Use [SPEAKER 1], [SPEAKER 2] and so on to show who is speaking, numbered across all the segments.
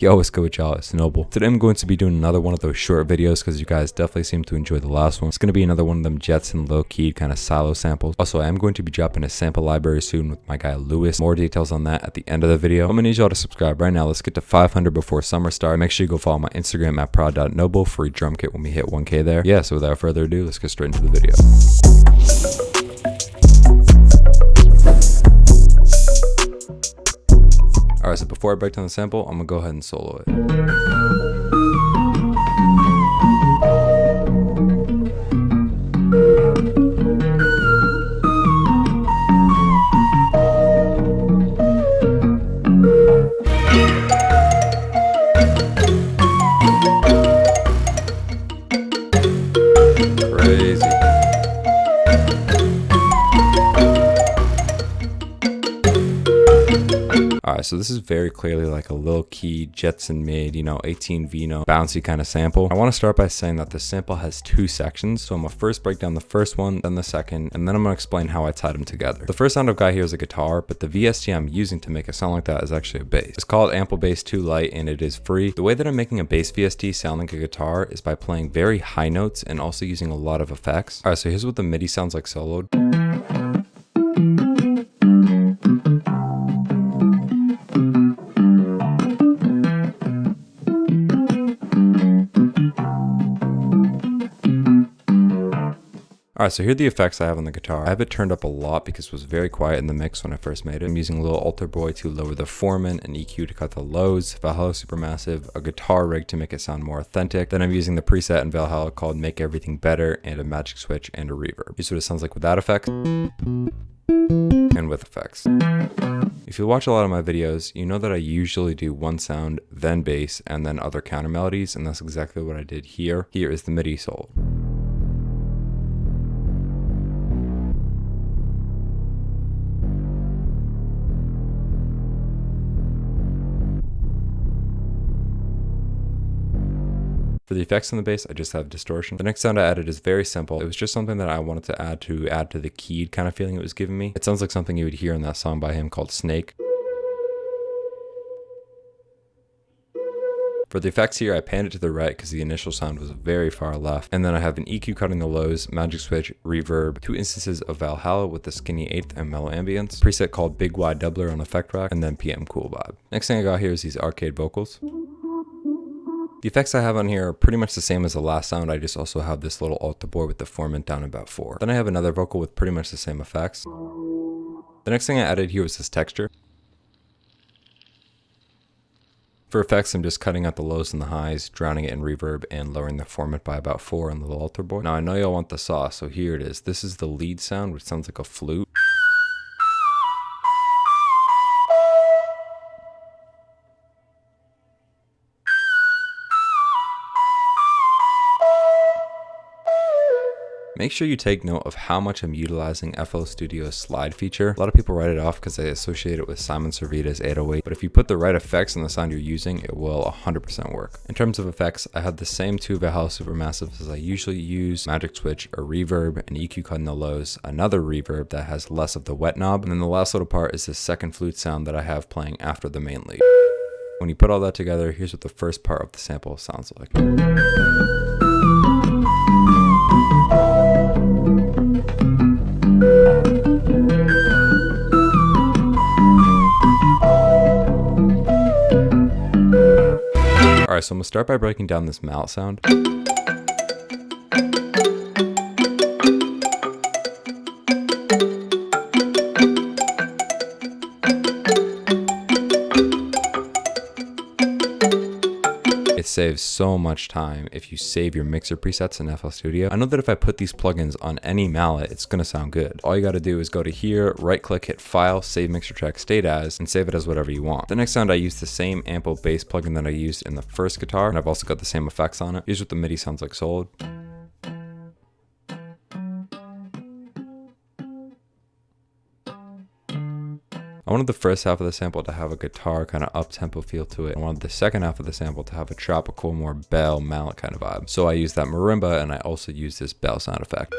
[SPEAKER 1] Yo, what's good with y'all? It's Noble. Today I'm going to be doing another one of those short videos because you guys definitely seem to enjoy the last one. It's going to be another one of them Jetson low-key kind of silo samples. Also, I am going to be dropping a sample library soon with my guy Lewis. More details on that at the end of the video. I'm going to need y'all to subscribe right now. Let's get to 500 before summer starts. Make sure you go follow my Instagram at proud.noble for a drum kit when we hit 1K there. Yeah, so without further ado, let's get straight into the video. Alright, so before I break down the sample, I'm gonna go ahead and solo it. Crazy. Alright, so this is very clearly like a low key Jetson made, 18 Vino bouncy kind of sample. I want to start by saying that the sample has two sections, so I'm gonna first break down the first one, then the second, and then I'm gonna explain how I tied them together. The first sound I've got here is a guitar, but the VST I'm using to make it sound like that is actually a bass. It's called Ample Bass 2 Lite and it is free. The way that I'm making a bass VST sound like a guitar is by playing very high notes and also using a lot of effects. Alright, so here's what the MIDI sounds like soloed. Alright, so here are the effects I have on the guitar. I have it turned up a lot because it was very quiet in the mix when I first made it. I'm using a little altar boy to lower the Foreman, an EQ to cut the lows, Valhalla Supermassive, a guitar rig to make it sound more authentic. Then I'm using the preset in Valhalla called Make Everything Better, and a magic switch and a reverb. Here's what it sounds like without effects and with effects. If you watch a lot of my videos, you know that I usually do one sound, then bass, and then other counter melodies, and that's exactly what I did here. Here is the MIDI solo. For the effects on the bass, I just have distortion. The next sound I added is very simple. It was just something that I wanted to add to the keyed kind of feeling it was giving me. It sounds like something you would hear in that song by him called Snake. For the effects here, I panned it to the right because the initial sound was very far left. And then I have an EQ cutting the lows, magic switch, reverb, two instances of Valhalla with the skinny eighth and mellow ambience, preset called Big Wide Doubler on Effect Rack, and then PM Cool Vibe. Next thing I got here is these arcade vocals. The effects I have on here are pretty much the same as the last sound, I just also have this little altar board with the Foreman down about 4. Then I have another vocal with pretty much the same effects. The next thing I added here was this texture. For effects, I'm just cutting out the lows and the highs, drowning it in reverb, and lowering the Foreman by about 4 on the little altar board. Now I know y'all want the sauce, so here it is. This is the lead sound, which sounds like a flute. Make sure you take note of how much I'm utilizing FL Studio's slide feature. A lot of people write it off because they associate it with Simon Servita's 808, but if you put the right effects on the sound you're using, it will 100% work. In terms of effects, I have the same two Valhalla Supermassives as I usually use, magic switch, a reverb, an EQ cut in the lows, another reverb that has less of the wet knob, and then the last little part is this second flute sound that I have playing after the main lead. When you put all that together, here's what the first part of the sample sounds like. Alright, so I'm gonna start by breaking down this mallet sound. It saves so much time if you save your mixer presets in FL Studio. I know that if I put these plugins on any mallet, it's gonna sound good. All you gotta do is go to here, right click, hit File, Save Mixer Track State As, and save it as whatever you want. The next sound, I use the same Ample Bass plugin that I used in the first guitar, and I've also got the same effects on it. Here's what the MIDI sounds like soloed. I wanted the first half of the sample to have a guitar kind of up-tempo feel to it. I wanted the second half of the sample to have a tropical, more bell, mallet kind of vibe. So I used that marimba and I also used this bell sound effect.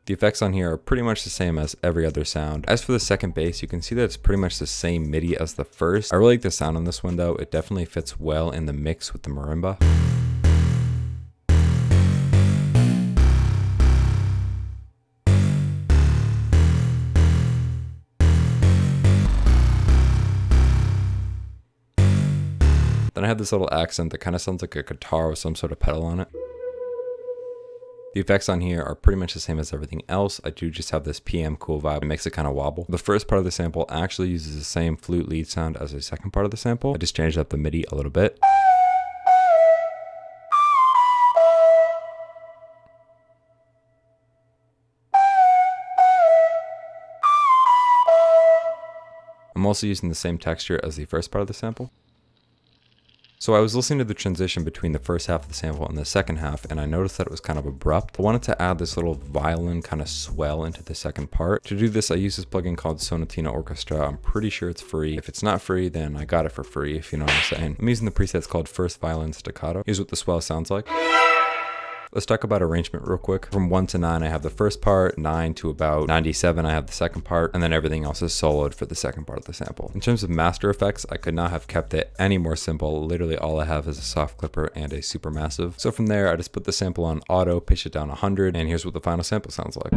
[SPEAKER 1] The effects on here are pretty much the same as every other sound. As for the second bass, you can see that it's pretty much the same MIDI as the first. I really like the sound on this one though. It definitely fits well in the mix with the marimba. Then I have this little accent that kind of sounds like a guitar with some sort of pedal on it. The effects on here are pretty much the same as everything else. I do just have this PM cool vibe. It makes it kind of wobble. The first part of the sample actually uses the same flute lead sound as the second part of the sample. I just changed up the MIDI a little bit. I'm also using the same texture as the first part of the sample. So I was listening to the transition between the first half of the sample and the second half, and I noticed that it was kind of abrupt. I wanted to add this little violin kind of swell into the second part. To do this, I use this plugin called Sonatina Orchestra. I'm pretty sure it's free. If it's not free, then I got it for free, if you know what I'm saying. I'm using the presets called First Violin Staccato. Here's what the swell sounds like. Let's talk about arrangement real quick. From 1 to 9, I have the first part, 9 to about 97, I have the second part, and then everything else is soloed for the second part of the sample. In terms of master effects, I could not have kept it any more simple. Literally all I have is a soft clipper and a Supermassive. So from there, I just put the sample on auto, pitch it down 100, and here's what the final sample sounds like.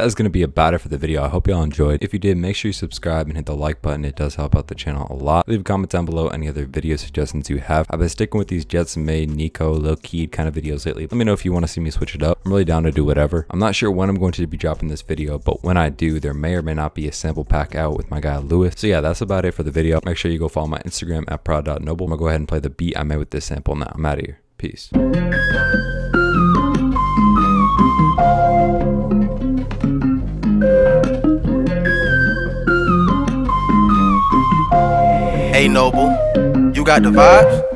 [SPEAKER 1] That is going to be about it for the video. I hope y'all enjoyed. If you did, make sure you subscribe and hit the like button. It does help out the channel a lot. Leave a comment down below any other video suggestions you have. I've been sticking with these Jetson Made, Nico, Lil Keed kind of videos lately. Let me know if you want to see me switch it up. I'm really down to do whatever. I'm not sure when I'm going to be dropping this video, but when I do, there may or may not be a sample pack out with my guy Lewis. So yeah, that's about it for the video. Make sure you go follow my Instagram at prod.noble. I'm going to go ahead and play the beat I made with this sample now. I'm out of here. Peace.
[SPEAKER 2] Hey Noble, you got the vibes?